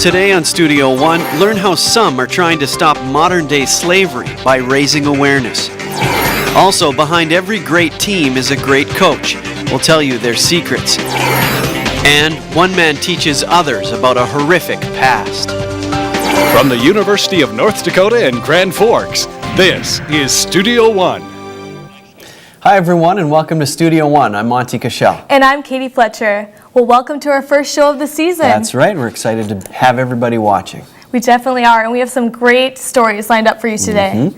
Today on Studio One, learn how some are trying to stop modern-day slavery by raising awareness. Also, behind every great team is a great coach. We'll tell you their secrets. And one man teaches others about a horrific past. From the University of North Dakota in Grand Forks, this is Studio One. Hi everyone, and welcome to Studio One. I'm Monty Cashel. And I'm Katie Fletcher. Well, welcome to our first show of the season. That's right. We're excited to have everybody watching. We definitely are, and we have some great stories lined up for you today.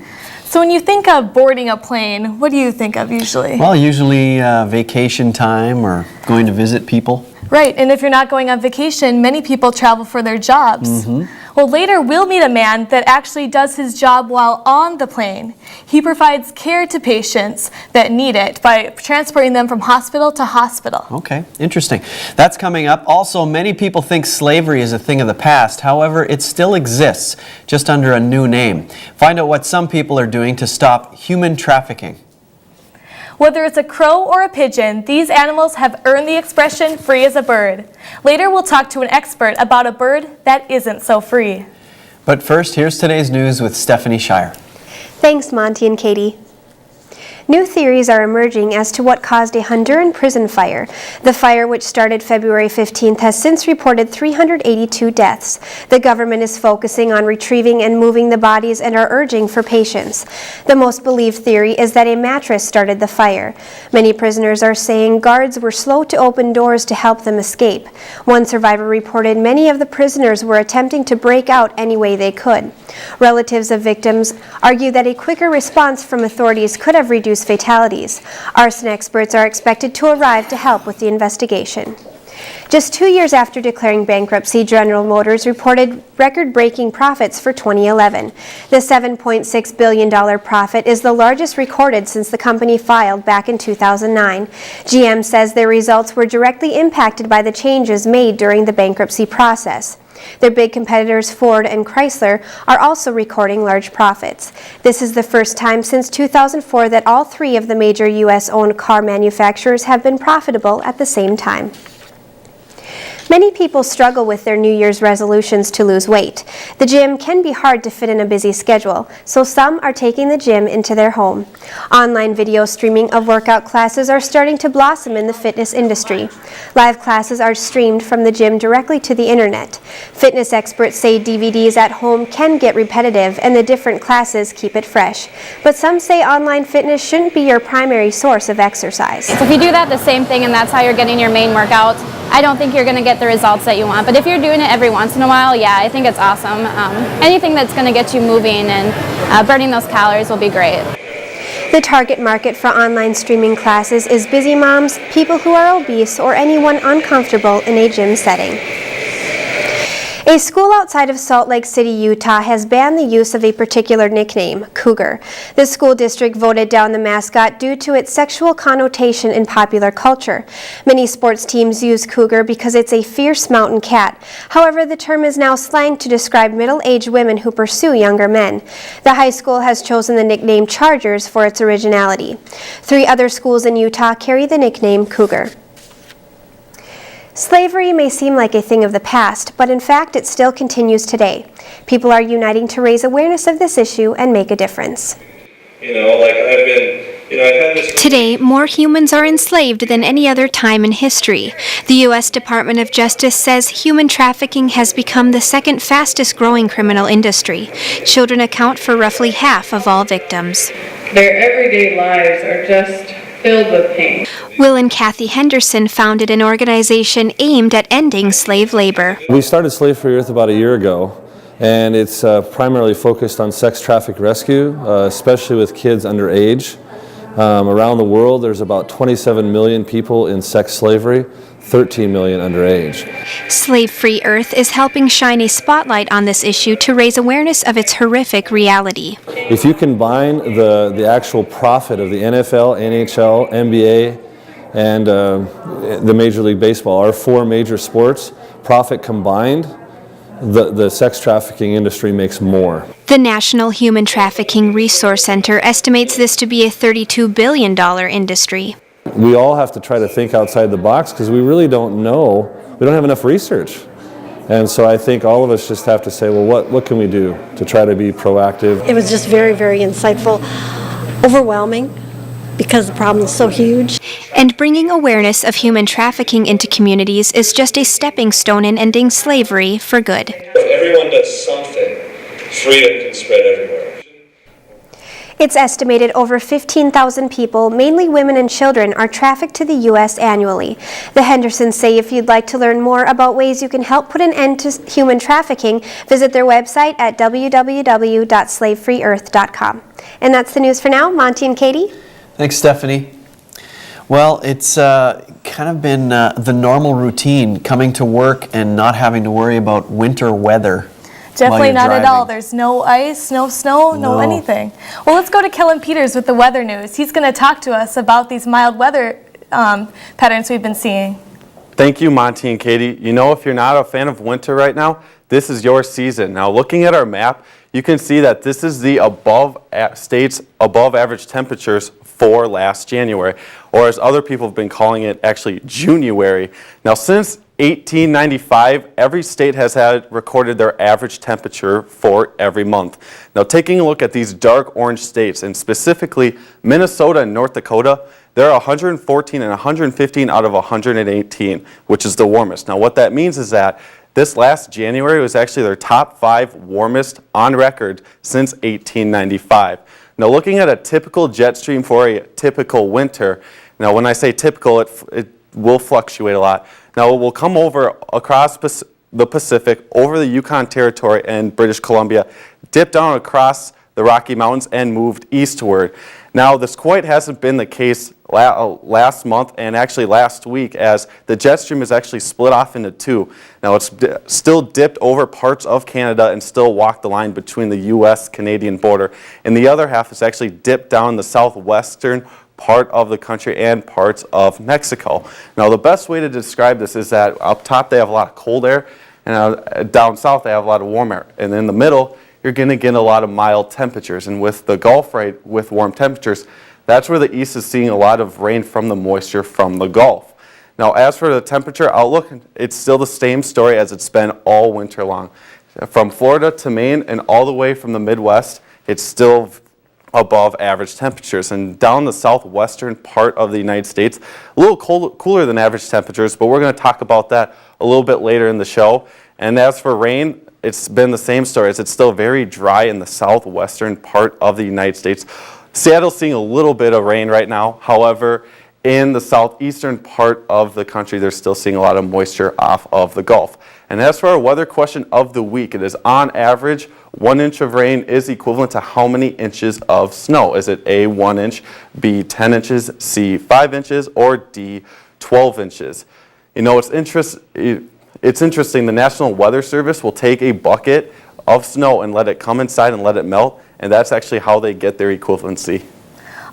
So when you think of boarding a plane, what do you think of usually? Well, usually vacation time or going to visit people. Right, and if you're not going on vacation, many people travel for their jobs. Well, later we'll meet a man that actually does his job while on the plane. He provides care to patients that need it by transporting them from hospital to hospital. Okay, interesting. That's coming up. Also, many people think slavery is a thing of the past. However, it still exists, just under a new name. Find out what some people are doing to stop human trafficking. Whether it's a crow or a pigeon, these animals have earned the expression free as a bird. Later, we'll talk to an expert about a bird that isn't so free. But first, here's today's news with Stephanie Shire. Thanks, Monty and Katie. New theories are emerging as to what caused a Honduran prison fire. The fire, which started February 15th, has since reported 382 deaths. The government is focusing on retrieving and moving the bodies and are urging for patience. The most believed theory is that a mattress started the fire. Many prisoners are saying guards were slow to open doors to help them escape. One survivor reported many of the prisoners were attempting to break out any way they could. Relatives of victims argue that a quicker response from authorities could have reduced fatalities. Arson experts are expected to arrive to help with the investigation. Just 2 years after declaring bankruptcy, General Motors reported record-breaking profits for 2011. The $7.6 billion profit is the largest recorded since the company filed back in 2009. GM says their results were directly impacted by the changes made during the bankruptcy process. Their big competitors Ford and Chrysler are also recording large profits. This is the first time since 2004 that all three of the major U.S.-owned car manufacturers have been profitable at the same time. Many people struggle with their New Year's resolutions to lose weight. The gym can be hard to fit in a busy schedule, so some are taking the gym into their home. Online video streaming of workout classes are starting to blossom in the fitness industry. Live classes are streamed from the gym directly to the internet. Fitness experts say DVDs at home can get repetitive and the different classes keep it fresh. But some say online fitness shouldn't be your primary source of exercise. So if you do that the same thing and that's how you're getting your main workout, I don't think you're going to get the results that you want. But if you're doing it every once in a while, yeah, I think it's awesome. Anything that's going to get you moving and burning those calories will be great. The target market for online streaming classes is busy moms, people who are obese, or anyone uncomfortable in a gym setting. A school outside of Salt Lake City, Utah has banned the use of a particular nickname, Cougar. The school district voted down the mascot due to its sexual connotation in popular culture. Many sports teams use Cougar because it's a fierce mountain cat. However, the term is now slang to describe middle-aged women who pursue younger men. The high school has chosen the nickname Chargers for its originality. 3 other schools in Utah carry the nickname Cougar. Slavery may seem like a thing of the past, but in fact it still continues today. People are uniting to raise awareness of this issue and make a difference. Today, more humans are enslaved than any other time in history. The U.S. Department of Justice says human trafficking has become the second fastest growing criminal industry. Children account for roughly half of all victims. Their everyday lives are just filled with pain. Will and Kathy Henderson founded an organization aimed at ending slave labor. We started Slave Free Earth about a year ago, and it's primarily focused on sex traffic rescue, especially with kids underage. Around the world, there's about 27 million people in sex slavery, 13 million underage. Slave Free Earth is helping shine a spotlight on this issue to raise awareness of its horrific reality. If you combine the actual profit of the NFL, NHL, NBA, and the Major League Baseball, our 4 major sports, profit combined, the sex trafficking industry makes more. The National Human Trafficking Resource Center estimates this to be a $32 billion industry. We all have to try to think outside the box because we really don't know. We don't have enough research. And so I think all of us just have to say, well, what can we do to try to be proactive? It was just very, very insightful, overwhelming, because the problem is so huge. And bringing awareness of human trafficking into communities is just a stepping stone in ending slavery for good. If everyone does something, freedom can spread everywhere. It's estimated over 15,000 people, mainly women and children, are trafficked to the U.S. annually. The Hendersons say if you'd like to learn more about ways you can help put an end to human trafficking, visit their website at www.slavefreeearth.com. And that's the news for now. Monty and Katie? Thanks, Stephanie. Well, it's kind of been the normal routine, coming to work and not having to worry about winter weather. Definitely not at all. There's no ice, no snow, no anything. Well, let's go to Kellen Peters with the weather news. He's going to talk to us about these mild weather patterns we've been seeing. Thank you, Monty and Katie. You know, if you're not a fan of winter right now, this is your season. Now, looking at our map, you can see that this is the state's above average temperatures for last January, or as other people have been calling it, actually Juniary. Now, since 1895, every state has had recorded their average temperature for every month. Now, taking a look at these dark orange states, and specifically Minnesota and North Dakota, there are 114 and 115 out of 118, which is the warmest. Now, what that means is that this last January was actually their top 5 warmest on record since 1895. Now, looking at a typical jet stream for a typical winter, now when I say typical, it will fluctuate a lot. Now, it will come over across the Pacific, over the Yukon Territory and British Columbia, dip down across the Rocky Mountains, and moved eastward. Now, this quite hasn't been the case last month and actually last week, as the jet stream is actually split off into 2. Now, it's still dipped over parts of Canada and still walked the line between the U.S.-Canadian border. And the other half is actually dipped down the southwestern part of the country and parts of Mexico. Now, the best way to describe this is that up top they have a lot of cold air, and down south they have a lot of warm air. And in the middle, you're going to get a lot of mild temperatures. And with the Gulf right with warm temperatures, that's where the east is seeing a lot of rain from the moisture from the Gulf. Now, as for the temperature outlook, it's still the same story as it's been all winter long. From Florida to Maine and all the way from the Midwest, it's still above average temperatures. And down the southwestern part of the United States, a little cooler than average temperatures, but we're going to talk about that a little bit later in the show. And as for rain, it's been the same story, as it's still very dry in the southwestern part of the United States. Seattle's seeing a little bit of rain right now. However, in the southeastern part of the country, they're still seeing a lot of moisture off of the Gulf. And as for our weather question of the week, it is on average, 1 inch of rain is equivalent to how many inches of snow? Is it A, 1 inch, B, 10 inches, C, 5 inches, or D, 12 inches? You know, it's interesting. The National Weather Service will take a bucket of snow and let it come inside and let it melt, and that's actually how they get their equivalency.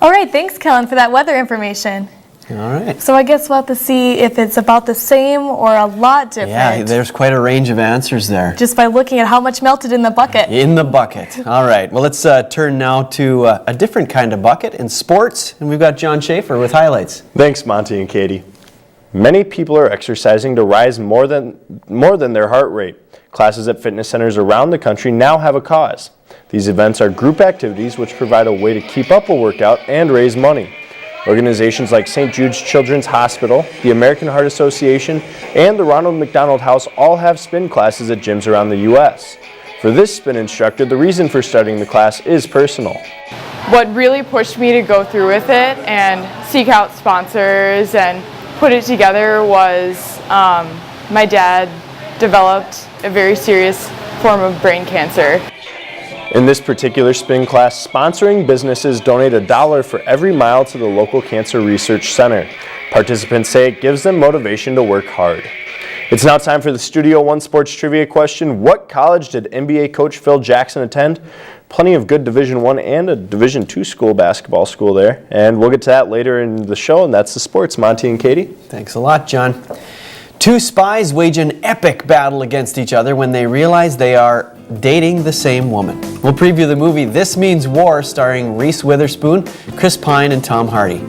All right, thanks, Kellen, for that weather information. All right. So I guess we'll have to see if it's about the same or a lot different. Yeah, there's quite a range of answers there. Just by looking at how much melted in the bucket. In the bucket. All right. Well, let's turn now to a different kind of bucket in sports, and we've got John Schaefer with highlights. Thanks, Monty and Katie. Many people are exercising to rise more than their heart rate. Classes at fitness centers around the country now have a cause. These events are group activities which provide a way to keep up a workout and raise money. Organizations like St. Jude's Children's Hospital, the American Heart Association, and the Ronald McDonald House all have spin classes at gyms around the U.S. For this spin instructor, the reason for starting the class is personal. What really pushed me to go through with it and seek out sponsors and put it together was my dad developed a very serious form of brain cancer. In this particular spin class, sponsoring businesses donate $1 for every mile to the local cancer research center. Participants say it gives them motivation to work hard. It's now time for the Studio One Sports Trivia question. What college did NBA coach Phil Jackson attend? Plenty of good Division I and a Division II basketball school there. And we'll get to that later in the show, and that's the sports. Monty and Katie. Thanks a lot, John. 2 spies wage an epic battle against each other when they realize they are dating the same woman. We'll preview the movie This Means War, starring Reese Witherspoon, Chris Pine, and Tom Hardy.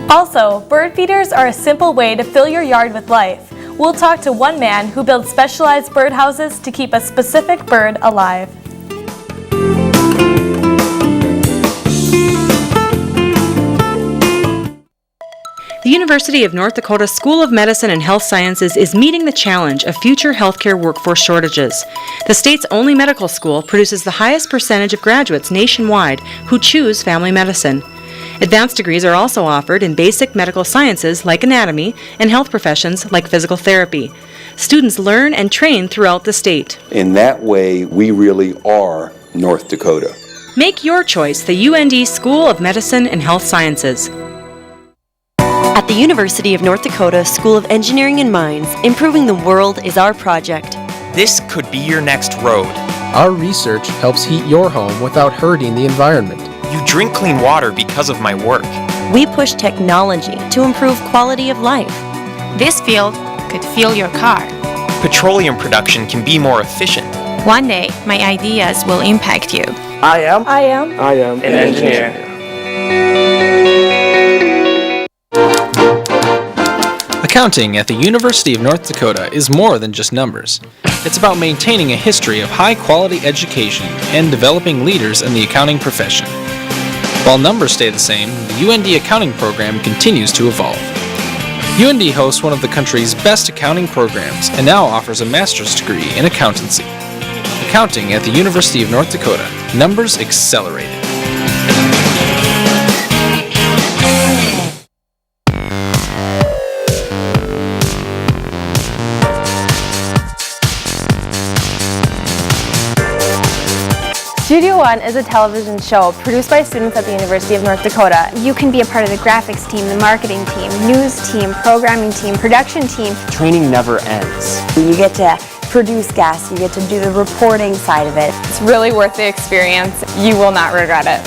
Also, bird feeders are a simple way to fill your yard with life. we'll talk to one man who builds specialized birdhouses to keep a specific bird alive. The University of North Dakota School of Medicine and Health Sciences is meeting the challenge of future healthcare workforce shortages. The state's only medical school produces the highest percentage of graduates nationwide who choose family medicine. Advanced degrees are also offered in basic medical sciences like anatomy and health professions like physical therapy. Students learn and train throughout the state. In that way, we really are North Dakota. Make your choice the UND School of Medicine and Health Sciences. At the University of North Dakota School of Engineering and Mines, improving the world is our project. This could be your next road. Our research helps heat your home without hurting the environment. You drink clean water because of my work. We push technology to improve quality of life. This field could fuel your car. Petroleum production can be more efficient. One day, my ideas will impact you. I am an engineer. Accounting at the University of North Dakota is more than just numbers. It's about maintaining a history of high-quality education and developing leaders in the accounting profession. While numbers stay the same, the UND accounting program continues to evolve. UND hosts one of the country's best accounting programs and now offers a master's degree in accountancy. Accounting at the University of North Dakota. Numbers accelerated. Studio One is a television show produced by students at the University of North Dakota. You can be a part of the graphics team, the marketing team, news team, programming team, production team. Training never ends. You get to produce guests, you get to do the reporting side of it. It's really worth the experience. You will not regret it.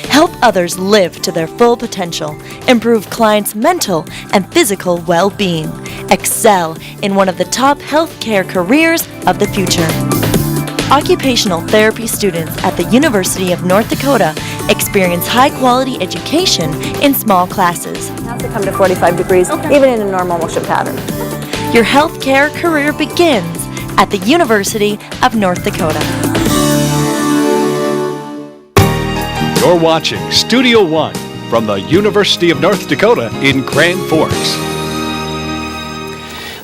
Help others live to their full potential. Improve clients' mental and physical well-being. Excel in one of the top healthcare careers of the future. Occupational therapy students at the University of North Dakota experience high-quality education in small classes. Now to come to 45 degrees, even in a normal motion pattern. Your healthcare career begins at the University of North Dakota. You're watching Studio One from the University of North Dakota in Grand Forks.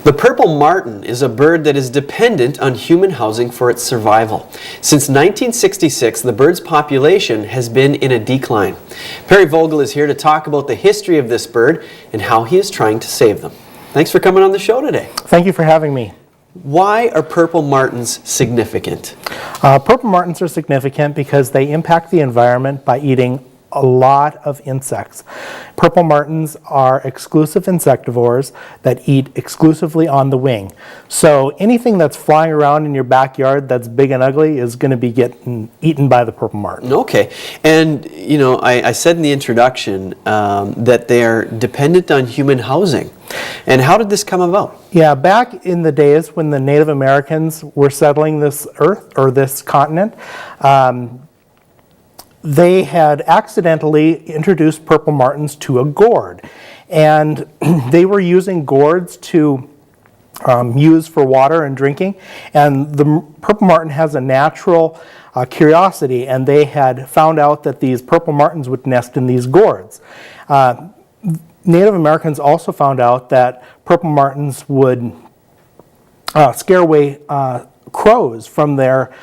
The purple martin is a bird that is dependent on human housing for its survival. Since 1966, the bird's population has been in a decline. Perry Vogel is here to talk about the history of this bird and how he is trying to save them. Thanks for coming on the show today. Thank you for having me. Why are purple martins significant? Purple martins are significant because they impact the environment by eating a lot of insects. Purple martins are exclusive insectivores that eat exclusively on the wing. So anything that's flying around in your backyard that's big and ugly is going to be getting eaten by the purple martin. Okay. And, you know, I said in the introduction that they are dependent on human housing. And how did this come about? Yeah, back in the days when the Native Americans were settling this earth or this continent, they had accidentally introduced purple martins to a gourd. And they were using gourds to use for water and drinking. And the purple martin has a natural curiosity, and they had found out that these purple martins would nest in these gourds. Native Americans also found out that purple martins would scare away crows from their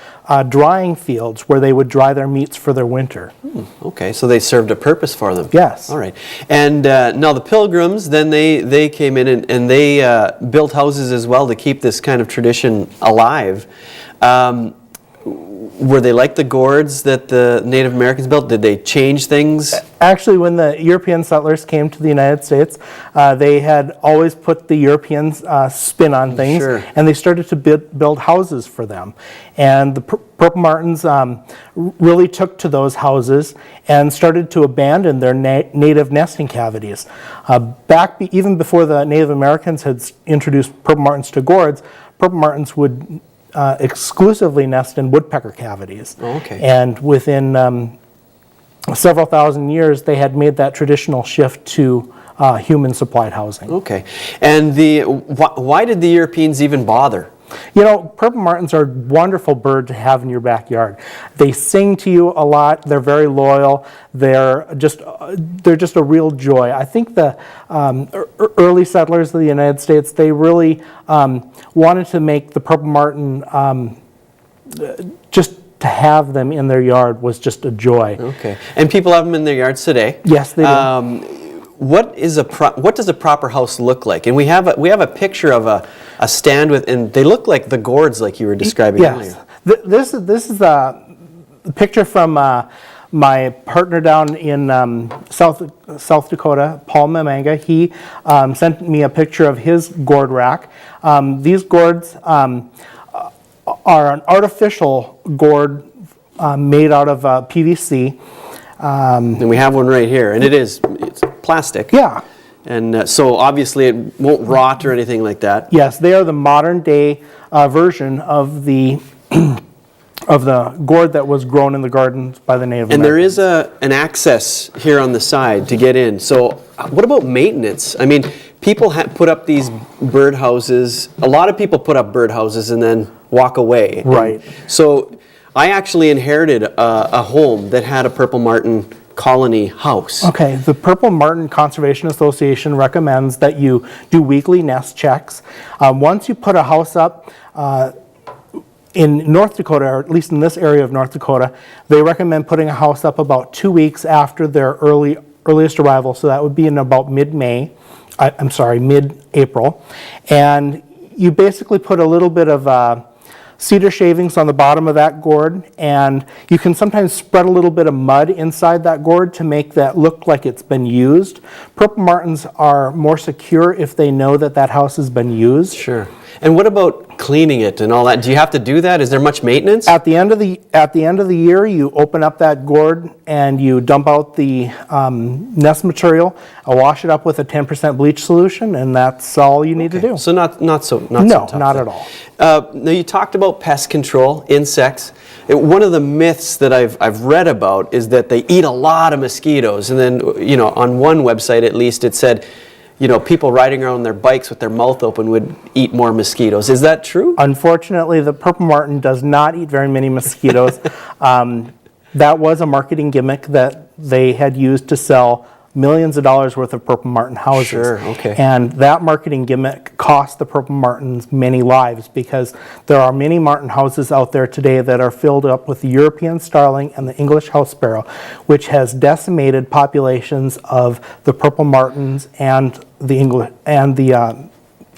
drying fields where they would dry their meats for their winter. Okay, so they served a purpose for them. Yes. All right. And now the Pilgrims, then they came in and they built houses as well to keep this kind of tradition alive. Were they like the gourds that the Native Americans built? Did they change things? Actually, when the European settlers came to the United States, they had always put the Europeans' spin on things, Sure. and they started to build houses for them. And the purple martins really took to those houses and started to abandon their native nesting cavities. Even before the Native Americans had introduced purple martins to gourds, purple martins would exclusively nest in woodpecker cavities. Oh, okay. And within several thousand years, they had made that traditional shift to human-supplied housing. Okay. And why did the Europeans even bother? You know, purple martins are a wonderful bird to have in your backyard. They sing to you a lot. They're very loyal. They're just a real joy. I think the early settlers of the United States, they really wanted to make the purple martin just to have them in their yard was just a joy. Okay. And people have them in their yards today? Yes, they do. What does a proper house look like? And we have a picture of a stand with, and they look like the gourds like you were describing earlier. This is a picture from my partner down in South Dakota, Paul Mamanga. He sent me a picture of his gourd rack. These gourds are an artificial gourd made out of PVC. And we have one right here, and it's plastic. Yeah. And so obviously it won't rot or anything like that. Yes, they are the modern day version of the of the gourd that was grown in the gardens by the Native Americans. And there is an access here on the side to get in. So what about maintenance? I mean, people put up these bird houses. A lot of people put up bird houses and then walk away. Right. And so I actually inherited a home that had a purple martin colony house. Okay, the Purple Martin Conservation Association recommends that you do weekly nest checks. Once you put a house up in North Dakota, or at least in this area of North Dakota, they recommend putting a house up about 2 weeks after their earliest arrival. So that would be in about mid-April. And you basically put a little bit of cedar shavings on the bottom of that gourd, and you can sometimes spread a little bit of mud inside that gourd to make that look like it's been used. Purple martins are more secure if they know that that house has been used. Sure. And what about cleaning it and all that? Do you have to do that? Is there much maintenance? At the end of the year, you open up that gourd and you dump out the nest material, wash it up with a 10% bleach solution, and that's all you need to do. So not so tough. Not at all. Now you talked about pest control, insects. One of the myths that I've read about is that they eat a lot of mosquitoes, and then on one website at least it said, people riding around their bikes with their mouth open would eat more mosquitoes. Is that true? Unfortunately, the purple martin does not eat very many mosquitoes. That was a marketing gimmick that they had used to sell millions of dollars worth of purple martin houses. Sure, okay. And that marketing gimmick cost the purple martins many lives, because there are many martin houses out there today that are filled up with the European starling and the English house sparrow, which has decimated populations of the purple martins and the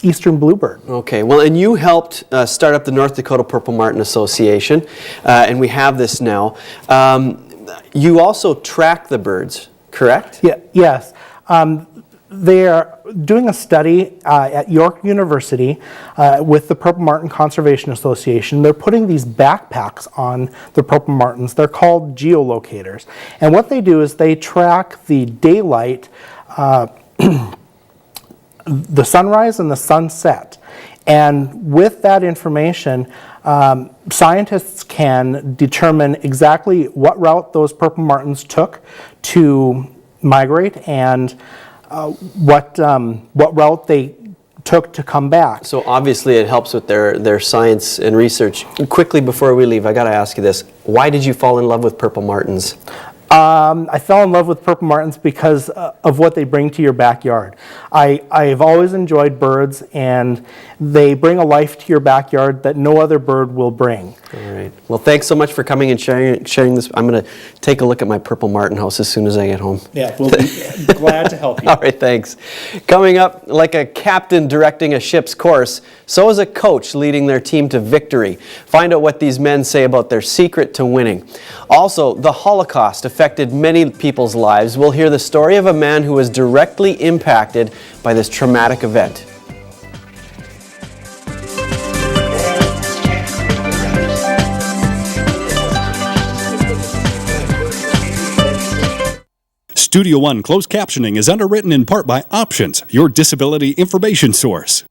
eastern bluebird. Okay, well, and you helped start up the North Dakota Purple Martin Association, and we have this now. You also track the birds, correct? Yeah, yes. They are doing a study at York University with the Purple Martin Conservation Association. They're putting these backpacks on the purple martins. They're called geolocators. And what they do is they track the daylight, the sunrise and the sunset. And with that information, scientists can determine exactly what route those purple martins took to migrate and what route they took to come back. So obviously it helps with their science and research. Quickly before we leave, I got to ask you this. Why did you fall in love with purple martins? I fell in love with purple martins because of what they bring to your backyard. I've always enjoyed birds, and they bring a life to your backyard that no other bird will bring. All right. Well, thanks so much for coming and sharing this. I'm going to take a look at my purple martin house as soon as I get home. Yeah, we'll be glad to help you. All right, thanks. Coming up, like a captain directing a ship's course, so is a coach leading their team to victory. Find out what these men say about their secret to winning. Also, the Holocaust affected many people's lives. We'll hear the story of a man who was directly impacted by this traumatic event. Studio One closed captioning is underwritten in part by Options, your disability information source.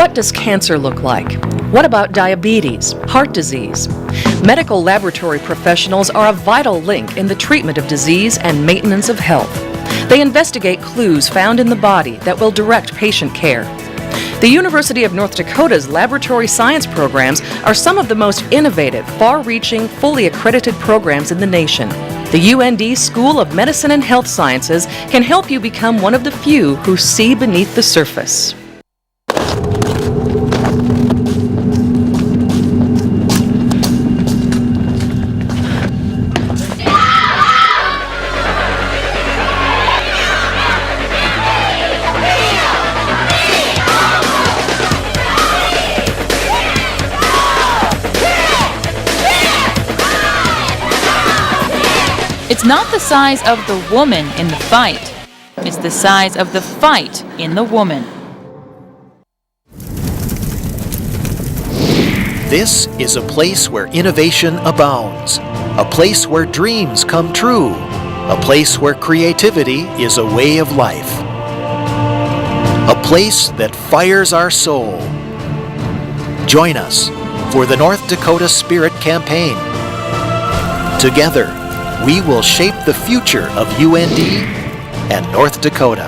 What does cancer look like? What about diabetes, heart disease? Medical laboratory professionals are a vital link in the treatment of disease and maintenance of health. They investigate clues found in the body that will direct patient care. The University of North Dakota's laboratory science programs are some of the most innovative, far-reaching, fully accredited programs in the nation. The UND School of Medicine and Health Sciences can help you become one of the few who see beneath the surface. It's not the size of the woman in the fight. It's the size of the fight in the woman. This is a place where innovation abounds, a place where dreams come true, a place where creativity is a way of life, a place that fires our soul. Join us for the North Dakota Spirit Campaign. Together, we will shape the future of UND and North Dakota.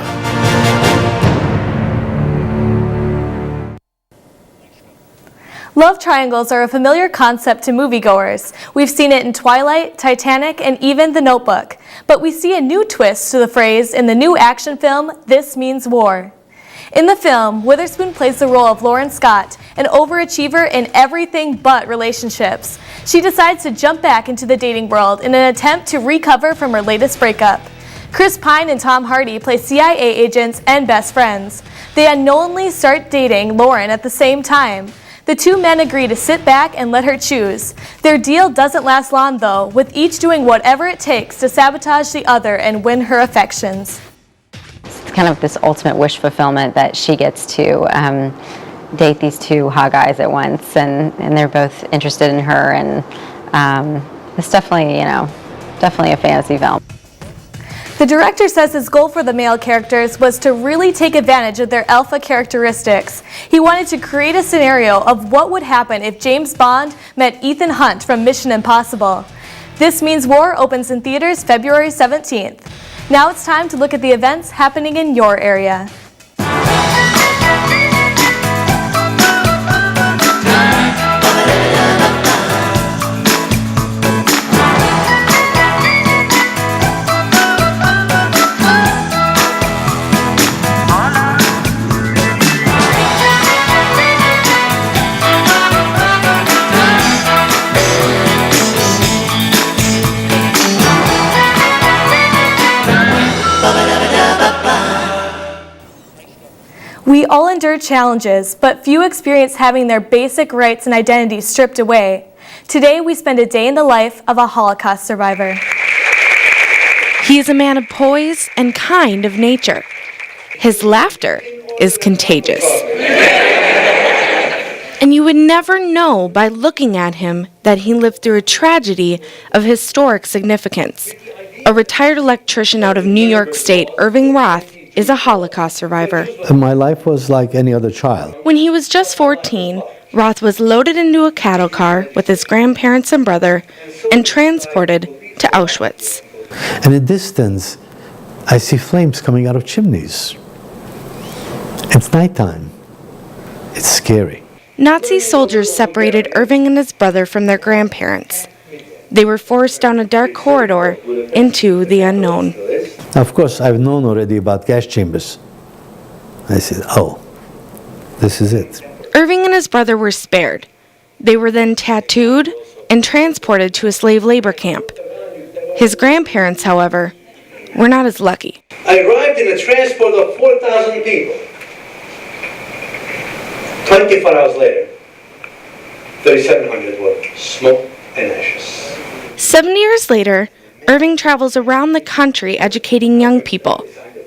Love triangles are a familiar concept to moviegoers. We've seen it in Twilight, Titanic, and even The Notebook. But we see a new twist to the phrase in the new action film, This Means War. In the film, Witherspoon plays the role of Lauren Scott, an overachiever in everything but relationships. She decides to jump back into the dating world in an attempt to recover from her latest breakup. Chris Pine and Tom Hardy play CIA agents and best friends. They unknowingly start dating Lauren at the same time. The two men agree to sit back and let her choose. Their deal doesn't last long though, with each doing whatever it takes to sabotage the other and win her affections. It's kind of this ultimate wish fulfillment that she gets to date these two hot guys at once, and they're both interested in her, and it's definitely, definitely a fantasy film. The director says his goal for the male characters was to really take advantage of their alpha characteristics. He wanted to create a scenario of what would happen if James Bond met Ethan Hunt from Mission Impossible. This Means War opens in theaters February 17th. Now it's time to look at the events happening in your area. We all endure challenges, but few experience having their basic rights and identities stripped away. Today, we spend a day in the life of a Holocaust survivor. He is a man of poise and kind of nature. His laughter is contagious. And you would never know by looking at him that he lived through a tragedy of historic significance. A retired electrician out of New York State, Irving Roth, is a Holocaust survivor. My life was like any other child. When he was just 14, Roth was loaded into a cattle car with his grandparents and brother and transported to Auschwitz. And in the distance, I see flames coming out of chimneys. It's nighttime. It's scary. Nazi soldiers separated Irving and his brother from their grandparents. They were forced down a dark corridor into the unknown. Now, of course, I've known already about gas chambers. I said, oh, this is it. Irving and his brother were spared. They were then tattooed and transported to a slave labor camp. His grandparents, however, were not as lucky. I arrived in a transport of 4,000 people. 24 hours later, 3,700 were smoke and ashes. 7 years later, Irving travels around the country educating young people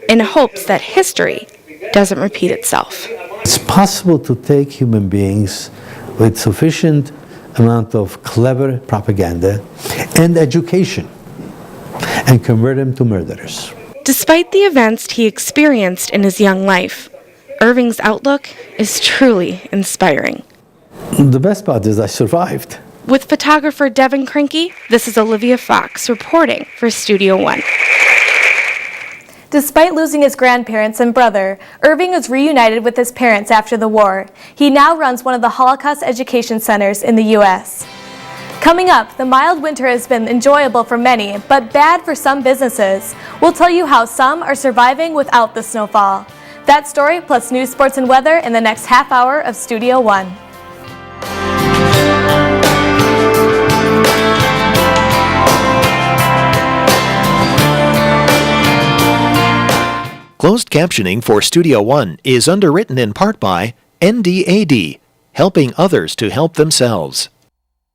in hopes that history doesn't repeat itself. It's possible to take human beings with sufficient amount of clever propaganda and education and convert them to murderers. Despite the events he experienced in his young life, Irving's outlook is truly inspiring. The best part is I survived. With photographer Devin Krinky, this is Olivia Fox reporting for Studio One. Despite losing his grandparents and brother, Irving was reunited with his parents after the war. He now runs one of the Holocaust education centers in the U.S. Coming up, the mild winter has been enjoyable for many, but bad for some businesses. We'll tell you how some are surviving without the snowfall. That story plus news, sports, and weather in the next half hour of Studio One. Closed captioning for Studio One is underwritten in part by NDAD, helping others to help themselves.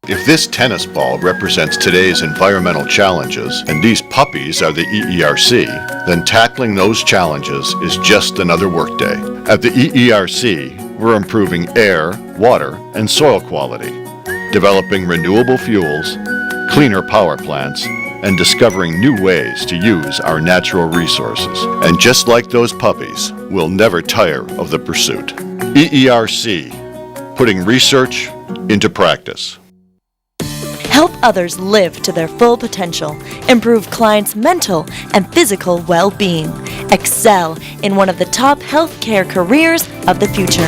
If this tennis ball represents today's environmental challenges and these puppies are the EERC, then tackling those challenges is just another workday. At the EERC, we're improving air, water, and soil quality, developing renewable fuels, cleaner power plants, and discovering new ways to use our natural resources. And just like those puppies, we'll never tire of the pursuit. EERC, putting research into practice. Help others live to their full potential. Improve clients' mental and physical well-being. Excel in one of the top healthcare careers of the future.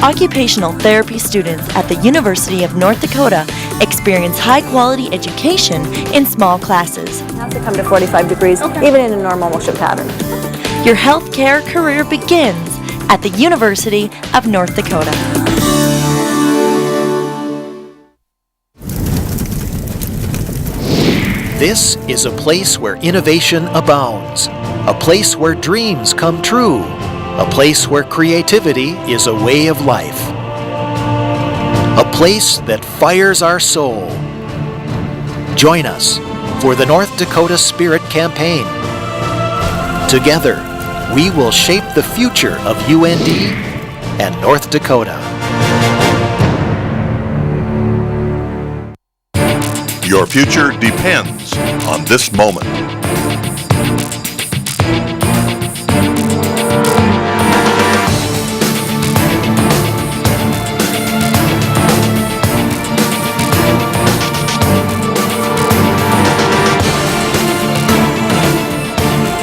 Occupational therapy students at the University of North Dakota experience high-quality education in small classes. It has to come to 45 degrees, even in a normal motion pattern. Your healthcare career begins at the University of North Dakota. This is a place where innovation abounds, a place where dreams come true, a place where creativity is a way of life, a place that fires our soul. Join us for the North Dakota Spirit Campaign. Together, we will shape the future of UND and North Dakota. Your future depends on this moment.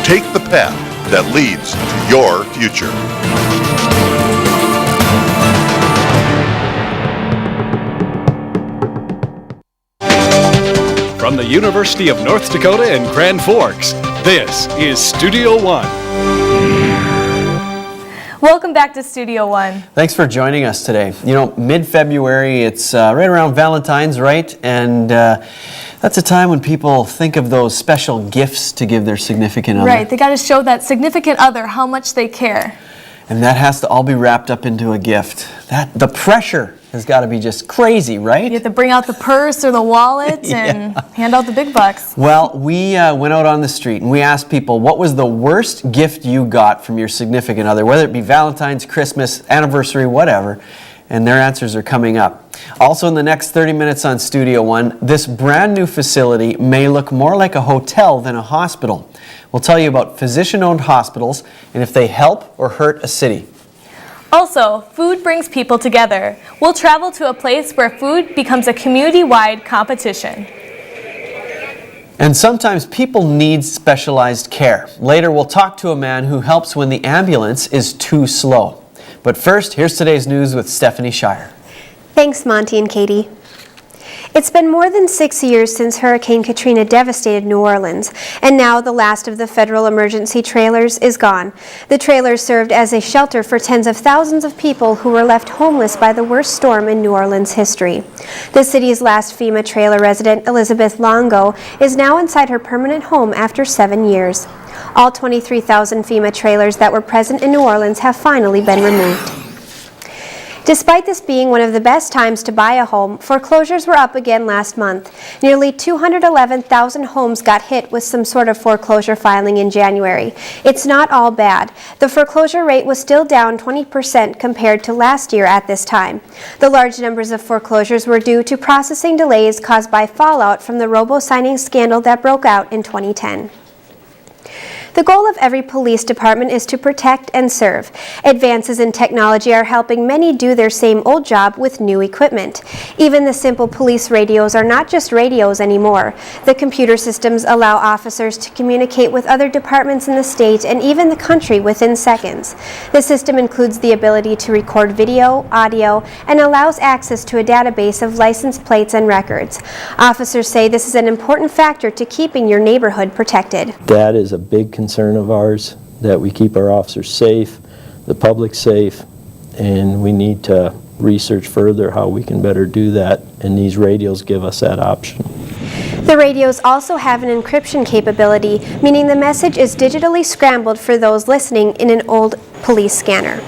Take the path that leads to your future. From the University of North Dakota in Grand Forks, this is Studio One. Welcome back to Studio One. Thanks for joining us today. You know, mid-February, it's right around Valentine's, right? And that's a time when people think of those special gifts to give their significant other. Right, they got to show that significant other how much they care. And that has to all be wrapped up into a gift. The pressure has got to be just crazy, right? You have to bring out the purse or the wallet and hand out the big bucks. Well, we went out on the street and we asked people, what was the worst gift you got from your significant other, whether it be Valentine's, Christmas, anniversary, whatever, and their answers are coming up. Also in the next 30 minutes on Studio One, this brand new facility may look more like a hotel than a hospital. We'll tell you about physician-owned hospitals and if they help or hurt a city. Also, food brings people together. We'll travel to a place where food becomes a community-wide competition. And sometimes people need specialized care. Later, we'll talk to a man who helps when the ambulance is too slow. But first, here's today's news with Stephanie Shire. Thanks, Monty and Katie. It's been more than 6 years since Hurricane Katrina devastated New Orleans, and now the last of the federal emergency trailers is gone. The trailers served as a shelter for tens of thousands of people who were left homeless by the worst storm in New Orleans history. The city's last FEMA trailer resident, Elizabeth Longo, is now inside her permanent home after 7 years. All 23,000 FEMA trailers that were present in New Orleans have finally been removed. Despite this being one of the best times to buy a home, foreclosures were up again last month. Nearly 211,000 homes got hit with some sort of foreclosure filing in January. It's not all bad. The foreclosure rate was still down 20% compared to last year at this time. The large numbers of foreclosures were due to processing delays caused by fallout from the robo-signing scandal that broke out in 2010. The goal of every police department is to protect and serve. Advances in technology are helping many do their same old job with new equipment. Even the simple police radios are not just radios anymore. The computer systems allow officers to communicate with other departments in the state and even the country within seconds. The system includes the ability to record video, audio, and allows access to a database of license plates and records. Officers say this is an important factor to keeping your neighborhood protected. That is a big concern of ours, that we keep our officers safe, the public safe, and we need to research further how we can better do that, and these radios give us that option. The radios also have an encryption capability, meaning the message is digitally scrambled for those listening in an old police scanner.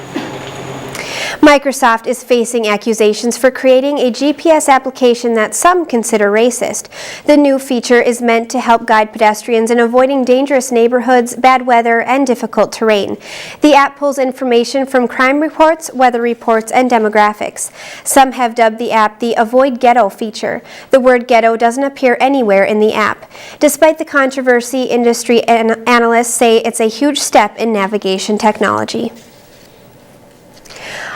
Microsoft is facing accusations for creating a GPS application that some consider racist. The new feature is meant to help guide pedestrians in avoiding dangerous neighborhoods, bad weather, and difficult terrain. The app pulls information from crime reports, weather reports, and demographics. Some have dubbed the app the Avoid Ghetto feature. The word ghetto doesn't appear anywhere in the app. Despite the controversy, industry analysts say it's a huge step in navigation technology.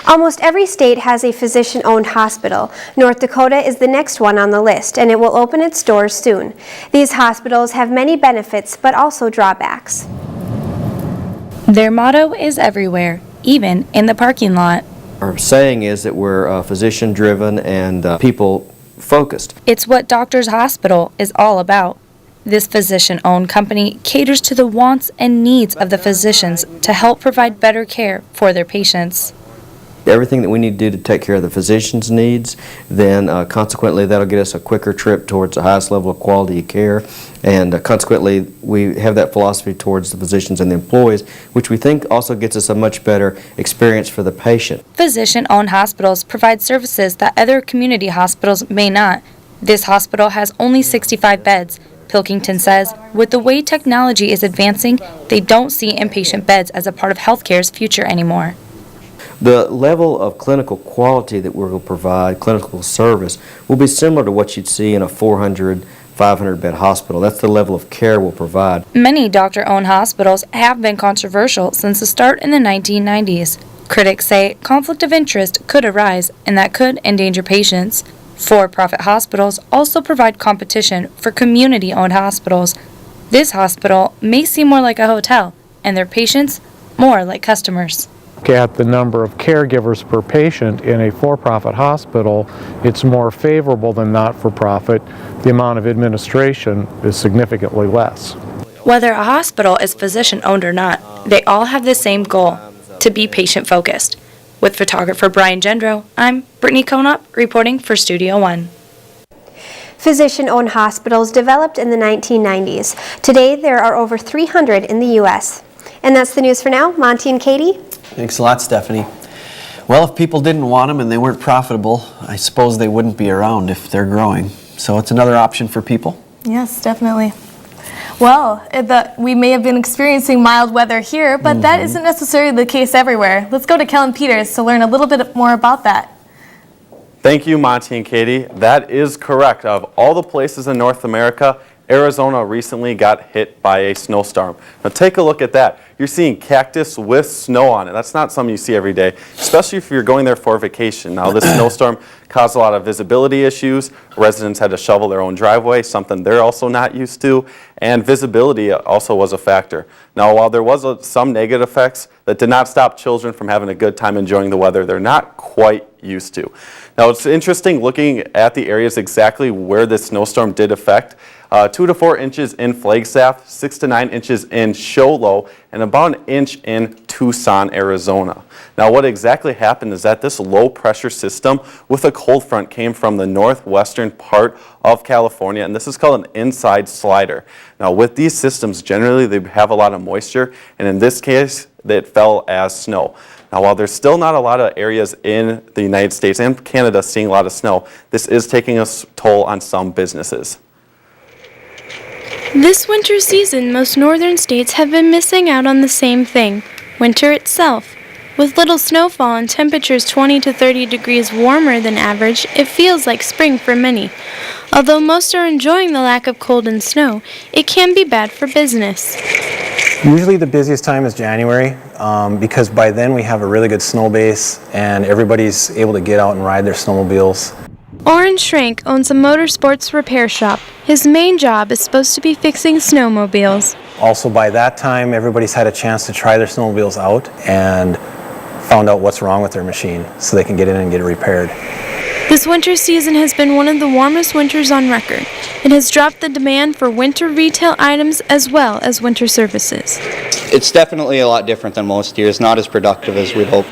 Almost every state has a physician-owned hospital. North Dakota is the next one on the list, and it will open its doors soon. These hospitals have many benefits, but also drawbacks. Their motto is everywhere, even in the parking lot. Our saying is that we're physician-driven and people-focused. It's what Doctors Hospital is all about. This physician-owned company caters to the wants and needs of the physicians to help provide better care for their patients. Everything that we need to do to take care of the physician's needs, then consequently that'll get us a quicker trip towards the highest level of quality of care, and consequently we have that philosophy towards the physicians and the employees, which we think also gets us a much better experience for the patient. Physician-owned hospitals provide services that other community hospitals may not. This hospital has only 65 beds. Pilkington says, with the way technology is advancing, they don't see inpatient beds as a part of healthcare's future anymore. The level of clinical quality that we're going to provide, clinical service, will be similar to what you'd see in a 400, 500 bed hospital. That's the level of care we'll provide. Many doctor-owned hospitals have been controversial since the start in the 1990s. Critics say conflict of interest could arise and that could endanger patients. For-profit hospitals also provide competition for community-owned hospitals. This hospital may seem more like a hotel and their patients more like customers. At the number of caregivers per patient in a for-profit hospital, it's more favorable than not-for-profit. The amount of administration is significantly less. Whether a hospital is physician-owned or not, they all have the same goal, to be patient-focused. With photographer Brian Gendro, I'm Brittany Conop reporting for Studio One. Physician-owned hospitals developed in the 1990s. Today there are over 300 in the U.S. And that's the news for now. Monty and Katie. Thanks a lot, Stephanie. Well, if people didn't want them and they weren't profitable, I suppose they wouldn't be around if they're growing. So it's another option for people. Yes, definitely. Well, we may have been experiencing mild weather here, but that isn't necessarily the case everywhere. Let's go to Kellen Peters to learn a little bit more about that. Thank you, Monty and Katie. That is correct. Of all the places in North America, Arizona recently got hit by a snowstorm. Now take a look at that. You're seeing cactus with snow on it. That's not something you see every day, especially if you're going there for a vacation. Now this snowstorm caused a lot of visibility issues. Residents had to shovel their own driveway, something they're also not used to, and visibility also was a factor. Now while there was some negative effects, that did not stop children from having a good time enjoying the weather they're not quite used to. Now it's interesting looking at the areas exactly where this snowstorm did affect. 2 to 4 inches in Flagstaff, 6 to 9 inches in Show Low, and about an inch in Tucson, Arizona. Now what exactly happened is that this low pressure system with a cold front came from the northwestern part of California, and this is called an inside slider. Now with these systems, generally they have a lot of moisture, and in this case, it fell as snow. Now while there's still not a lot of areas in the United States and Canada seeing a lot of snow, this is taking a toll on some businesses. This winter season, most northern states have been missing out on the same thing, winter itself. With little snowfall and temperatures 20 to 30 degrees warmer than average, it feels like spring for many. Although most are enjoying the lack of cold and snow, it can be bad for business. Usually the busiest time is January because by then we have a really good snow base and everybody's able to get out and ride their snowmobiles. Oren Schrank owns a motorsports repair shop. His main job is supposed to be fixing snowmobiles. Also by that time everybody's had a chance to try their snowmobiles out and found out what's wrong with their machine so they can get in and get it repaired. This winter season has been one of the warmest winters on record. It has dropped the demand for winter retail items as well as winter services. It's definitely a lot different than most years, not as productive as we'd hoped.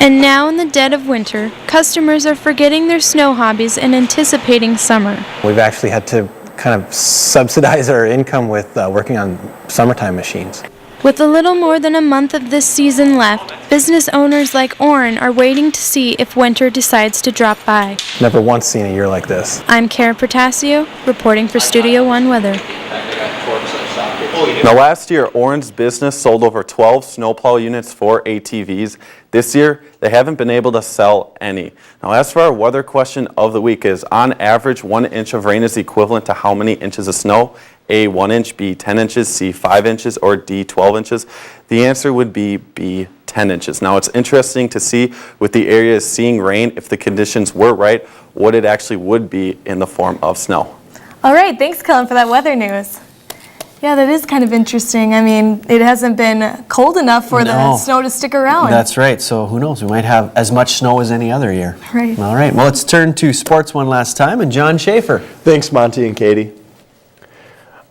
And now in the dead of winter, customers are forgetting their snow hobbies and anticipating summer. We've actually had to kind of subsidize our income with working on summertime machines. With a little more than a month of this season left, business owners like Oren are waiting to see if winter decides to drop by. Never once seen a year like this. I'm Kara Protasio, reporting for Studio One Weather. Now last year, Oren's business sold over 12 snowplow units for ATVs. This year, they haven't been able to sell any. Now as for our weather question of the week is, on average, 1 inch of rain is equivalent to how many inches of snow? A, 1 inch, B, 10 inches, C, 5 inches, or D, 12 inches? The answer would be B, 10 inches. Now it's interesting to see with the areas seeing rain, if the conditions were right, what it actually would be in the form of snow. All right, thanks, Cullen, for that weather news. Yeah, that is kind of interesting. I mean, it hasn't been cold enough for the snow to stick around. That's right. So who knows? We might have as much snow as any other year. Right. All right. Well, let's turn to sports one last time. And John Schaefer. Thanks, Monty and Katie.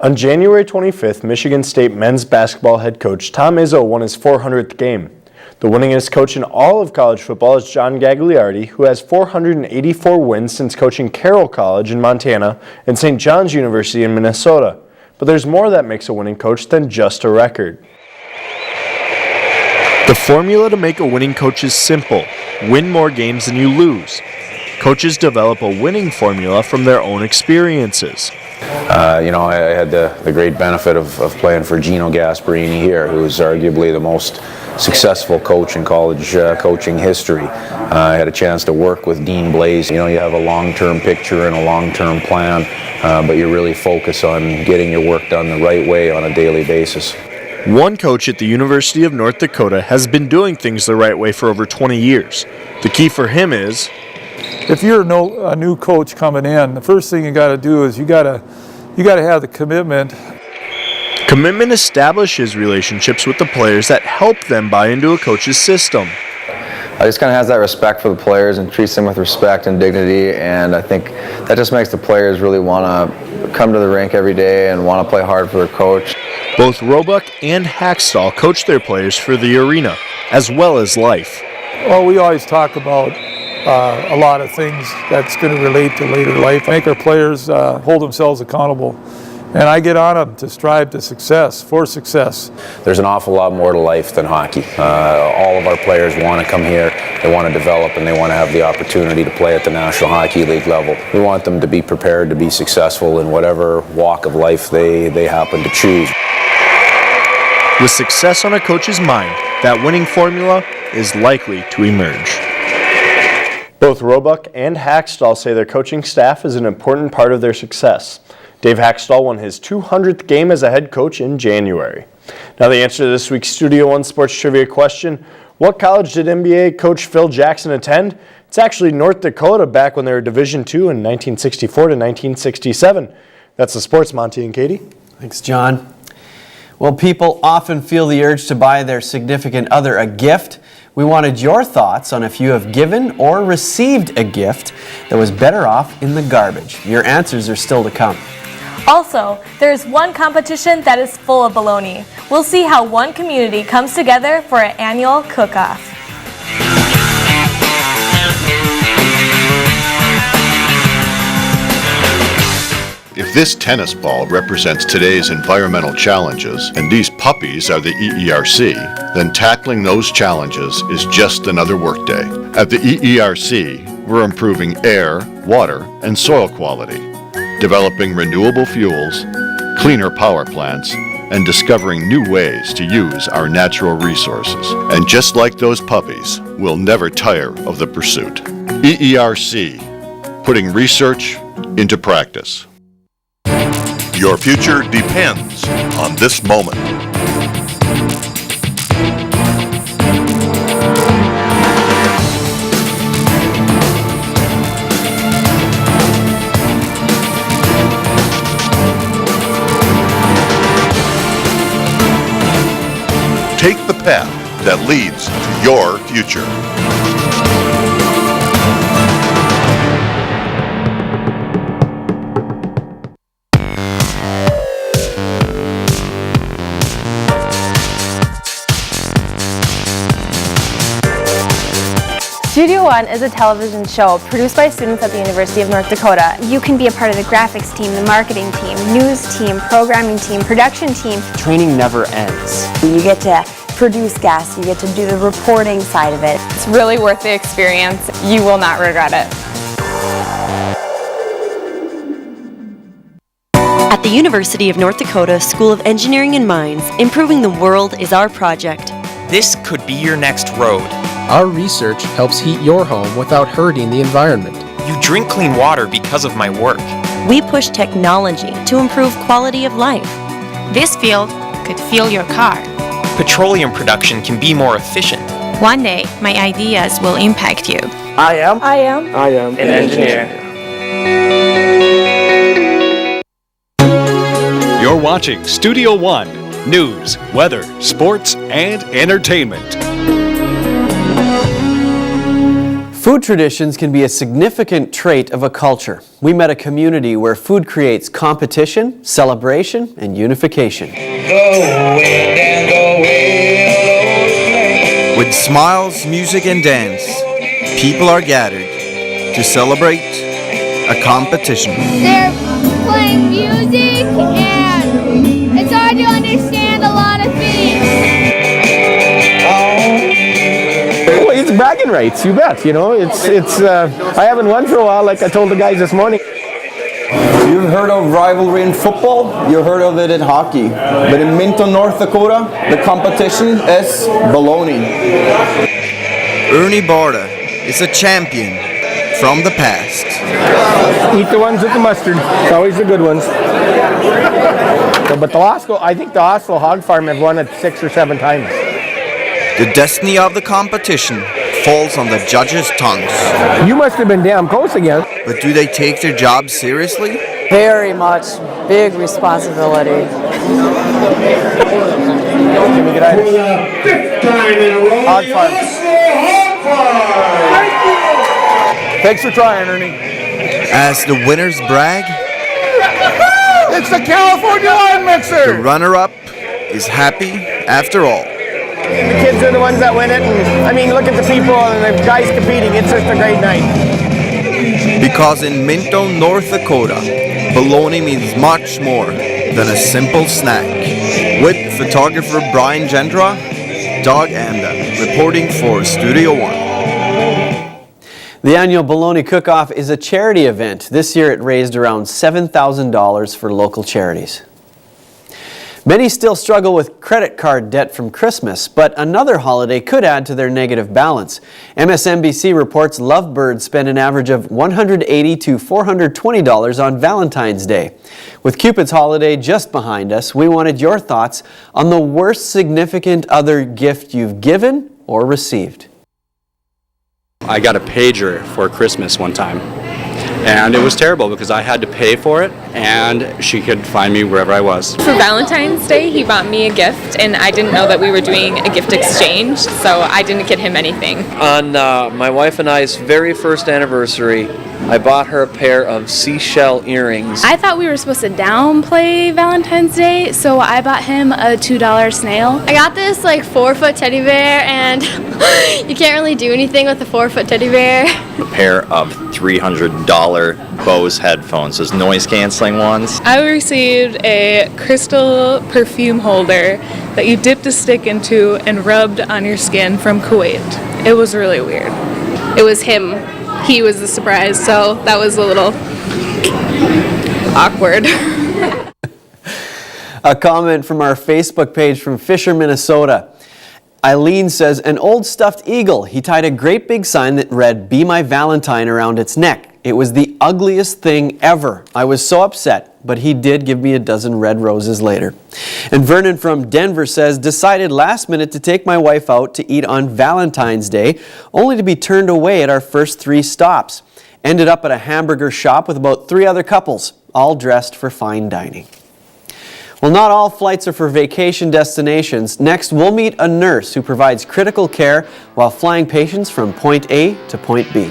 On January 25th, Michigan State men's basketball head coach Tom Izzo won his 400th game. The winningest coach in all of college football is John Gagliardi, who has 484 wins since coaching Carroll College in Montana and St. John's University in Minnesota. But there's more that makes a winning coach than just a record. The formula to make a winning coach is simple. Win more games than you lose. Coaches develop a winning formula from their own experiences. I had the great benefit of playing for Gino Gasparini here, who's arguably the most successful coach in college coaching history. I had a chance to work with Dean Blaze. You have a long-term picture and a long-term plan, but you really focus on getting your work done the right way on a daily basis. One coach at the University of North Dakota has been doing things the right way for over 20 years. The key for him is, if you're a new coach coming in, the first thing you got to do is you got to have the commitment. Commitment establishes relationships with the players that help them buy into a coach's system. I just kind of has that respect for the players and treats them with respect and dignity, and I think that just makes the players really want to come to the rink every day and want to play hard for their coach. Both Roebuck and Hackstall coach their players for the arena, as well as life. Well, we always talk about a lot of things that's going to relate to later life. Make our players hold themselves accountable. And I get on them to strive to success, for success. There's an awful lot more to life than hockey. All of our players want to come here, they want to develop, and they want to have the opportunity to play at the National Hockey League level. We want them to be prepared to be successful in whatever walk of life they happen to choose. With success on a coach's mind, that winning formula is likely to emerge. Both Roebuck and Hackstall say their coaching staff is an important part of their success. Dave Hackstall won his 200th game as a head coach in January. Now the answer to this week's Studio One Sports Trivia question, what college did NBA coach Phil Jackson attend? It's actually North Dakota back when they were Division II in 1964 to 1967. That's the sports, Monty and Katie. Thanks, John. Well, people often feel the urge to buy their significant other a gift. We wanted your thoughts on if you have given or received a gift that was better off in the garbage. Your answers are still to come. Also, there's one competition that is full of baloney. We'll see how one community comes together for an annual cook-off. If this tennis ball represents today's environmental challenges and these puppies are the EERC, then tackling those challenges is just another workday. At the EERC, we're improving air, water, and soil quality, developing renewable fuels, cleaner power plants, and discovering new ways to use our natural resources. And just like those puppies, we'll never tire of the pursuit. EERC, putting research into practice. Your future depends on this moment. Take the path that leads to your future. Studio One is a television show produced by students at the University of North Dakota. You can be a part of the graphics team, the marketing team, news team, programming team, production team. Training never ends. You get to produce guests, you get to do the reporting side of it. It's really worth the experience. You will not regret it. At the University of North Dakota School of Engineering and Mines, improving the world is our project. This could be your next road. Our research helps heat your home without hurting the environment. You drink clean water because of my work. We push technology to improve quality of life. This field could fuel your car. Petroleum production can be more efficient. One day, my ideas will impact you. I am an engineer. You're watching Studio One, news, weather, sports, and entertainment. Food traditions can be a significant trait of a culture. We met a community where food creates competition, celebration, and unification. With smiles, music, and dance, people are gathered to celebrate a competition. They're playing music and it's hard to understand a lot of things. Well, it's bragging rights, you bet. You know, I haven't won for a while, like I told the guys this morning. You've heard of rivalry in football, you've heard of it in hockey. But in Minton, North Dakota, the competition is baloney. Ernie Barta is a champion from the past. Eat the ones with the mustard. It's always the good ones. But I think the Oslo Hog Farm have won it 6 or 7 times. The destiny of the competition falls on the judges' tongues. You must have been damn close again. But do they take their job seriously? Very much. Big responsibility. Hog Farm. Thanks for trying, Ernie. As the winners brag, it's the California Line Mixer! the runner-up is happy after all. The kids are the ones that win it, and I mean, look at the people and the guys competing. It's just a great night. Because in Minto, North Dakota, bologna means much more than a simple snack. With photographer Brian Gendra, Doug Anda, reporting for Studio One. The annual Bologna Cook-Off is a charity event. This year it raised around $7,000 for local charities. Many still struggle with credit card debt from Christmas, but another holiday could add to their negative balance. MSNBC reports lovebirds spend an average of $180 to $420 on Valentine's Day. With Cupid's holiday just behind us, we wanted your thoughts on the worst significant other gift you've given or received. I got a pager for Christmas one time, and it was terrible because I had to pay for it, and she could find me wherever I was. For Valentine's Day, he bought me a gift, and I didn't know that we were doing a gift exchange, so I didn't get him anything. On my wife and I's very first anniversary, I bought her a pair of seashell earrings. I thought we were supposed to downplay Valentine's Day, so I bought him a $2 snail. I got this 4-foot teddy bear, and you can't really do anything with a 4-foot teddy bear. A pair of $300 Bose headphones, those noise canceling ones. I received a crystal perfume holder that you dipped a stick into and rubbed on your skin from Kuwait. It was really weird. It was him. He was the surprise, so that was a little awkward. A comment from our Facebook page from Fisher, Minnesota. Eileen says, an old stuffed eagle. He tied a great big sign that read, "Be my Valentine," around its neck. It was the ugliest thing ever. I was so upset, but he did give me a dozen red roses later. And Vernon from Denver says, decided last minute to take my wife out to eat on Valentine's Day, only to be turned away at our first 3 stops. Ended up at a hamburger shop with about 3 other couples, all dressed for fine dining. Well, not all flights are for vacation destinations. Next, we'll meet a nurse who provides critical care while flying patients from point A to point B.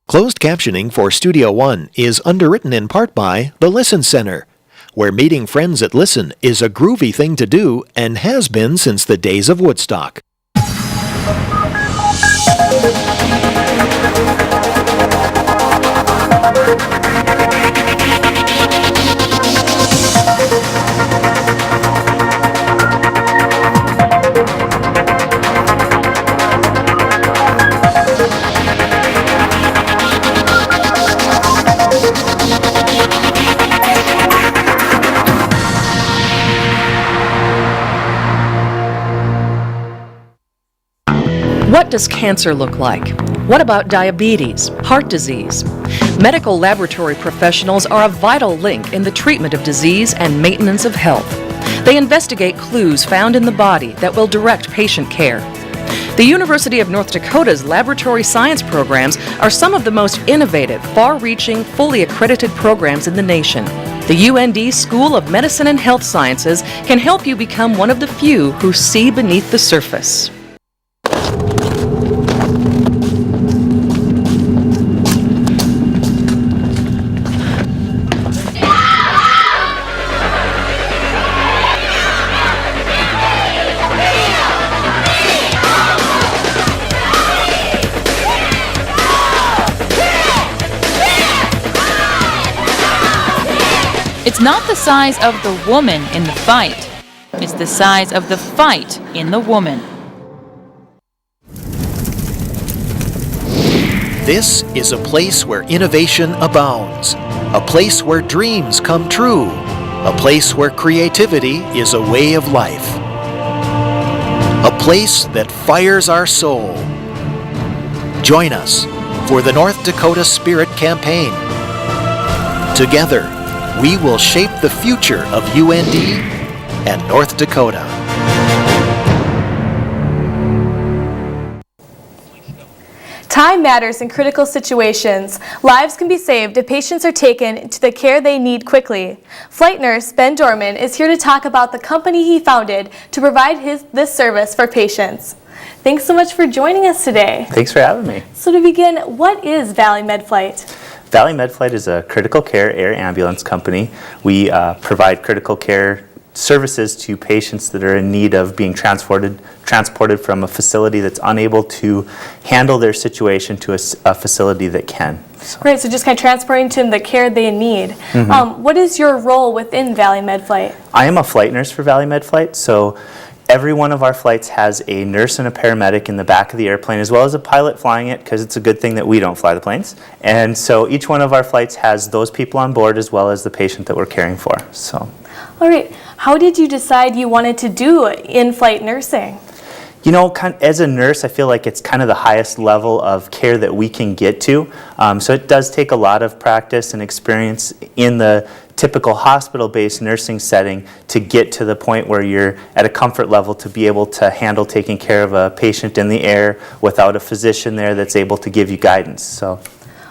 Closed captioning for Studio One is underwritten in part by the Listen Center, where meeting friends at Listen is a groovy thing to do and has been since the days of Woodstock. What does cancer look like? What about diabetes, heart disease? Medical laboratory professionals are a vital link in the treatment of disease and maintenance of health. They investigate clues found in the body that will direct patient care. The University of North Dakota's laboratory science programs are some of the most innovative, far-reaching, fully accredited programs in the nation. The UND School of Medicine and Health Sciences can help you become one of the few who see beneath the surface. It's not the size of the woman in the fight. It's the size of the fight in the woman. This is a place where innovation abounds, a place where dreams come true, a place where creativity is a way of life, a place that fires our soul. Join us for the North Dakota Spirit Campaign. Together, we will shape the future of UND and North Dakota. Time matters in critical situations. Lives can be saved if patients are taken to the care they need quickly. Flight nurse Ben Dorman is here to talk about the company he founded to provide this service for patients. Thanks so much for joining us today. Thanks for having me. So to begin, what is Valley Med Flight? Valley Med Flight is a critical care air ambulance company. We provide critical care services to patients that are in need of being transported from a facility that's unable to handle their situation to a facility that can. Great, so just kind of transporting to them the care they need. Mm-hmm. What is your role within Valley Med Flight? I am a flight nurse for Valley Med Flight, so every one of our flights has a nurse and a paramedic in the back of the airplane, as well as a pilot flying it, because it's a good thing that we don't fly the planes. And so each one of our flights has those people on board as well as the patient that we're caring for. So, all right. How did you decide you wanted to do in-flight nursing? You know, as a nurse, I feel like it's kind of the highest level of care that we can get to. So it does take a lot of practice and experience in the typical hospital-based nursing setting to get to the point where you're at a comfort level to be able to handle taking care of a patient in the air without a physician there that's able to give you guidance. So.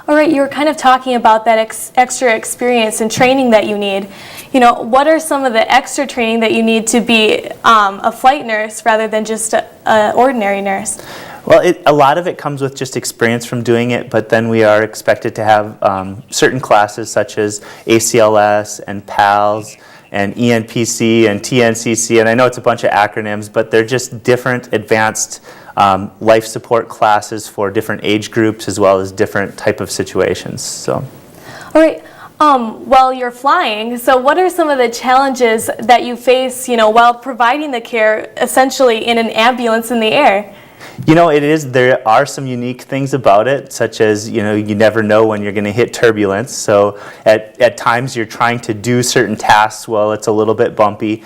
All right, you were kind of talking about that extra experience and training that you need. You know, what are some of the extra training that you need to be a flight nurse rather than just an ordinary nurse? Well, a lot of it comes with just experience from doing it, but then we are expected to have certain classes such as ACLS and PALS and ENPC and TNCC, and I know it's a bunch of acronyms, but they're just different advanced life support classes for different age groups as well as different type of situations. So. All right. While you're flying, so what are some of the challenges that you face, you know, while providing the care essentially in an ambulance in the air? You know, it is. There are some unique things about it, such as, you know, you never know when you're going to hit turbulence. So at times you're trying to do certain tasks while it's a little bit bumpy.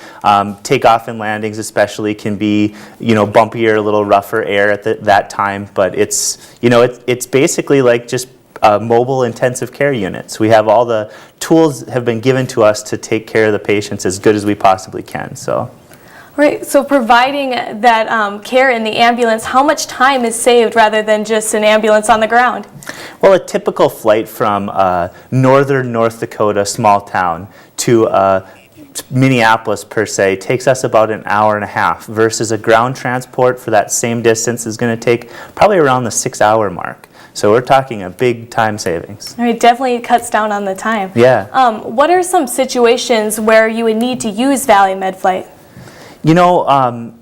Takeoff and landings especially can be, you know, bumpier, a little rougher air at that time. But it's, you know, it's basically like just mobile intensive care units. We have all the tools have been given to us to take care of the patients as good as we possibly can. So. Right, so providing that care in the ambulance, how much time is saved rather than just an ambulance on the ground? Well, a typical flight from northern North Dakota, small town, to Minneapolis per se takes us about an hour and a half, versus a ground transport for that same distance is going to take probably around the 6-hour mark. So we're talking a big time savings. It definitely cuts down on the time. Yeah. What are some situations where you would need to use Valley MedFlight? You know,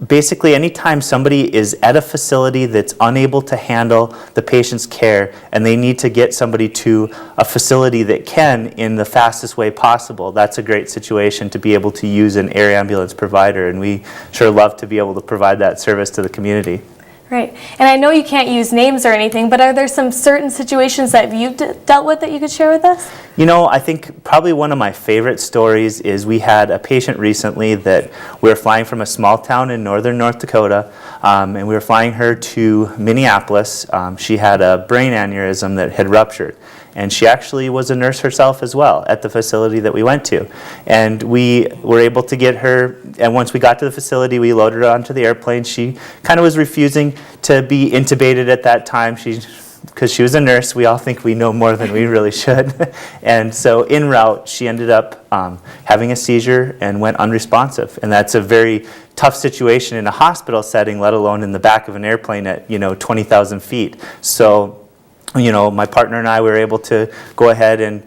basically anytime somebody is at a facility that's unable to handle the patient's care and they need to get somebody to a facility that can in the fastest way possible, that's a great situation to be able to use an air ambulance provider, and we sure love to be able to provide that service to the community. Right, and I know you can't use names or anything, but are there some certain situations that you've dealt with that you could share with us? You know, I think probably one of my favorite stories is we had a patient recently that we were flying from a small town in northern North Dakota, and we were flying her to Minneapolis. She had a brain aneurysm that had ruptured, and she actually was a nurse herself as well at the facility that we went to. And we were able to get her, and once we got to the facility, we loaded her onto the airplane. She kind of was refusing to be intubated at that time. Because she was a nurse, we all think we know more than we really should. And so en route, she ended up having a seizure and went unresponsive. And that's a very tough situation in a hospital setting, let alone in the back of an airplane at, 20,000 feet. So, my partner and I were able to go ahead and,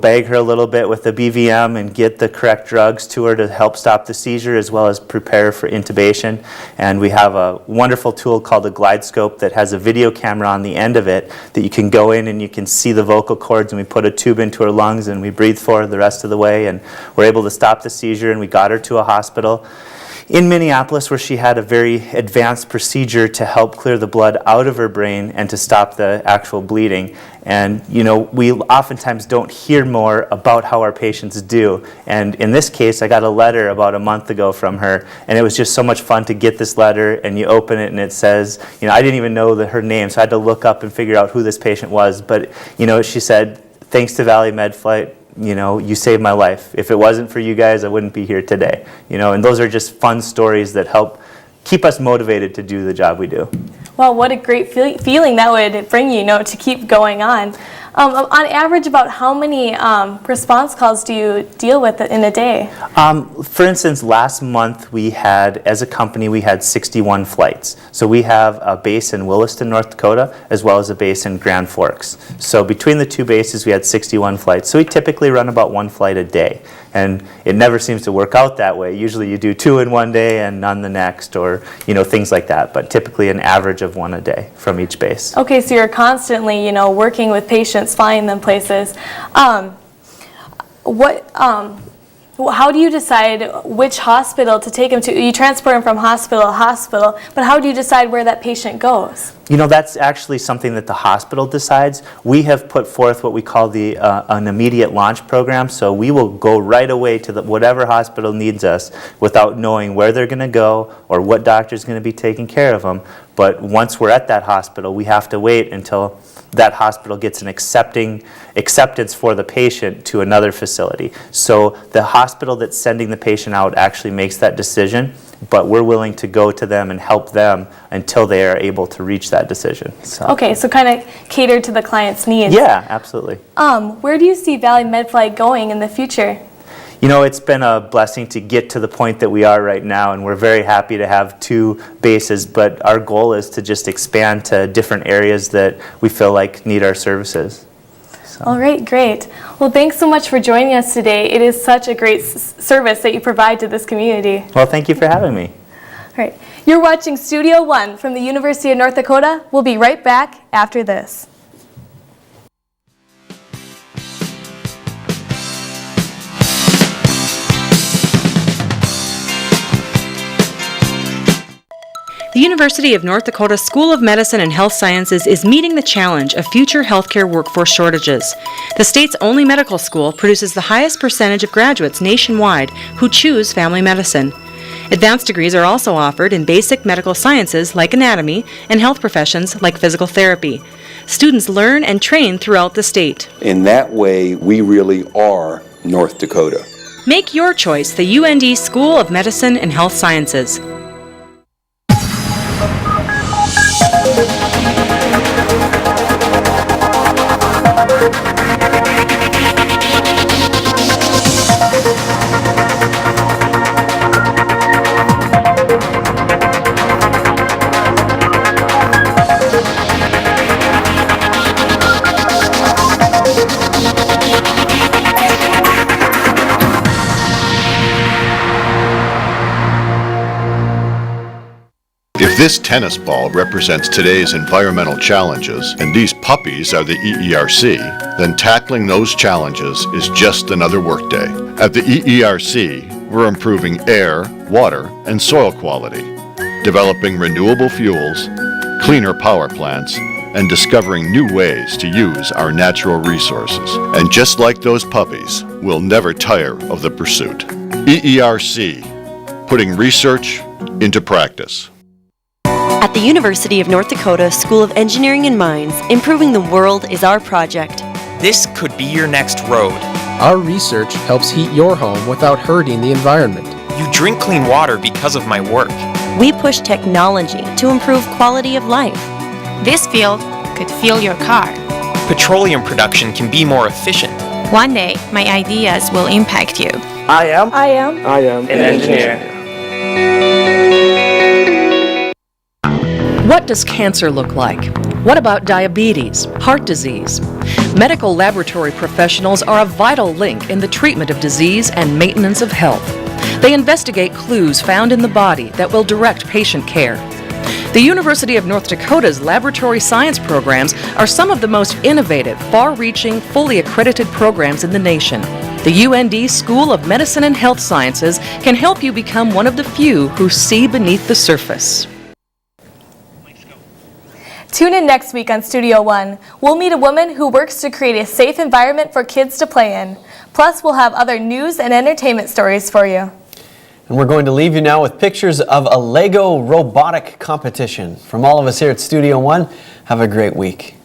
bag her a little bit with the BVM and get the correct drugs to her to help stop the seizure, as well as prepare for intubation. And we have a wonderful tool called a GlideScope that has a video camera on the end of it that you can go in and you can see the vocal cords, and we put a tube into her lungs and we breathe for her the rest of the way, and we're able to stop the seizure, and we got her to a hospital in Minneapolis where she had a very advanced procedure to help clear the blood out of her brain and to stop the actual bleeding. And we oftentimes don't hear more about how our patients do. And in this case, I got a letter about a month ago from her, and it was just so much fun to get this letter, and you open it and it says, I didn't even know her name, so I had to look up and figure out who this patient was. But she said, "Thanks to Valley MedFlight, you saved my life. If it wasn't for you guys, I wouldn't be here today." And those are just fun stories that help keep us motivated to do the job we do. Well, what a great feeling that would bring you, to keep going on. On average, about how many response calls do you deal with in a day? For instance, last month we had, as a company, we had 61 flights. So we have a base in Williston, North Dakota, as well as a base in Grand Forks. So between the two bases, we had 61 flights. So we typically run about one flight a day. And it never seems to work out that way. Usually you do 2 in one day and none the next, or things like that. But typically an average of 1 a day from each base. Okay, so you're constantly, working with patients, flying them places. How do you decide which hospital to take them to? You transport them from hospital to hospital, but how do you decide where that patient goes? That's actually something that the hospital decides. We have put forth what we call an immediate launch program, so we will go right away to whatever hospital needs us without knowing where they're going to go or what doctor's going to be taking care of them. But once we're at that hospital, we have to wait until that hospital gets an acceptance for the patient to another facility. So the hospital that's sending the patient out actually makes that decision, but we're willing to go to them and help them until they are able to reach that decision. So. Okay, so kind of cater to the client's needs. Yeah, absolutely. Where do you see Valley MedFlight going in the future? It's been a blessing to get to the point that we are right now, and we're very happy to have 2 bases, but our goal is to just expand to different areas that we feel like need our services. So. All right, great. Well, thanks so much for joining us today. It is such a great service that you provide to this community. Well, thank you for having me. All right. You're watching Studio One from the University of North Dakota. We'll be right back after this. The University of North Dakota School of Medicine and Health Sciences is meeting the challenge of future healthcare workforce shortages. The state's only medical school produces the highest percentage of graduates nationwide who choose family medicine. Advanced degrees are also offered in basic medical sciences like anatomy and health professions like physical therapy. Students learn and train throughout the state. In that way, we really are North Dakota. Make your choice the UND School of Medicine and Health Sciences. If this tennis ball represents today's environmental challenges and these puppies are the EERC, then tackling those challenges is just another workday. At the EERC, we're improving air, water, and soil quality, developing renewable fuels, cleaner power plants, and discovering new ways to use our natural resources. And just like those puppies, we'll never tire of the pursuit. EERC, putting research into practice. At the University of North Dakota School of Engineering and Mines, improving the world is our project. This could be your next road. Our research helps heat your home without hurting the environment. You drink clean water because of my work. We push technology to improve quality of life. This field could fuel your car. Petroleum production can be more efficient. One day, my ideas will impact you. I am an engineer. What does cancer look like? What about diabetes, heart disease? Medical laboratory professionals are a vital link in the treatment of disease and maintenance of health. They investigate clues found in the body that will direct patient care. The University of North Dakota's laboratory science programs are some of the most innovative, far-reaching, fully accredited programs in the nation. The UND School of Medicine and Health Sciences can help you become one of the few who see beneath the surface. Tune in next week on Studio One. We'll meet a woman who works to create a safe environment for kids to play in. Plus, we'll have other news and entertainment stories for you. And we're going to leave you now with pictures of a Lego robotic competition. From all of us here at Studio One, have a great week.